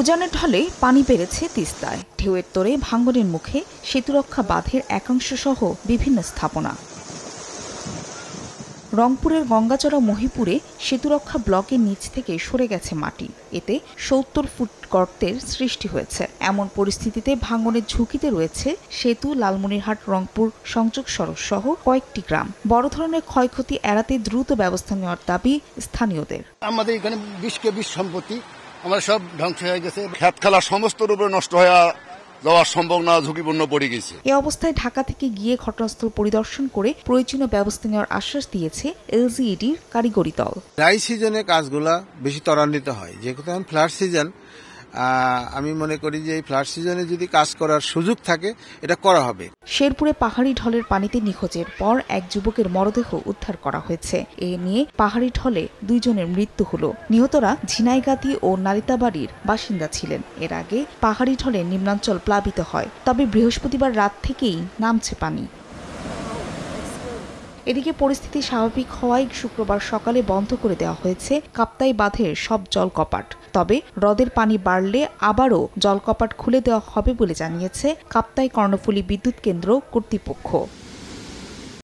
উজানের ঢলে পানি বেড়েছে তিস্তায়, ঢেউয়ের তোড়ে ভাঙনের মুখে সেতুরক্ষা বাঁধের একাংশ সহ বিভিন্ন স্থাপনা। রংপুরের গঙ্গাচড়া মহিপুরে সেতুরক্ষা ব্লকের নিচ থেকে সরে গেছে মাটি, এতে ৭০ ফুট গর্তের সৃষ্টি হয়েছে। এমন পরিস্থিতিতে ভাঙনের ঝুঁকিতে রয়েছে সেতু, লালমনিরহাট রংপুর সংযোগ সড়ক সহ কয়েকটি গ্রাম। বড় ধরনের ক্ষয়ক্ষতি এড়াতে দ্রুত ব্যবস্থা নেওয়ার দাবি স্থানীয়দের। আমাদের এখানে ২০ কেবি সম্পত্তি আমার সব ধ্বংস হয়ে গেছে, খেত খালা সমস্ত রূপে নষ্ট হয়ে যাওয়ার সম্ভাবনা ঝুঁকিপূর্ণ পড়ে গেছে। এ অবস্থায় ঢাকা থেকে গিয়ে ঘটনাস্থল পরিদর্শন করে প্রয়োজনীয় ব্যবস্থা নেওয়ার আশ্বাস দিয়েছে এলজিইডির কারিগরি দল। ড্রাই সিজনে কাজগুলা বেশি ত্বরান্বিত হয়, যেহেতু এখন ফ্লাড সিজন। আমি মনে করি যে এই ফ্লাড সিজনে যদি কাজ করার সুযোগ থাকে এটা করা হবে। শেরপুরে পাহাড়ি ঢলের পানিতে নিখোঁজের পর এক যুবকের মরদেহ উদ্ধার করা হয়েছে। এ নিয়ে পাহাড়ি ঢলে ২ জনের মৃত্যু হলো। নিহতরা ঝিনাইগাতি ও নালিতাবাড়ির বাসিন্দা ছিলেন। এর আগে পাহাড়ি ঢলে নিম্নাঞ্চল প্লাবিত হয়, তবে বৃহস্পতিবার রাত থেকেই নামছে পানি। এদিকে পরিস্থিতি স্বাভাবিক হওয়ায় শুক্রবার সকালে বন্ধ করে দেওয়া হয়েছে কাপ্তাই বাঁধের সব জলকপাট। তবে হ্রদের পানি বাড়লে আবারও জলকপাট খুলে দেওয়া হবে বলে জানিয়েছে কাপ্তাই কর্ণফুলী বিদ্যুৎ কেন্দ্র কর্তৃপক্ষ।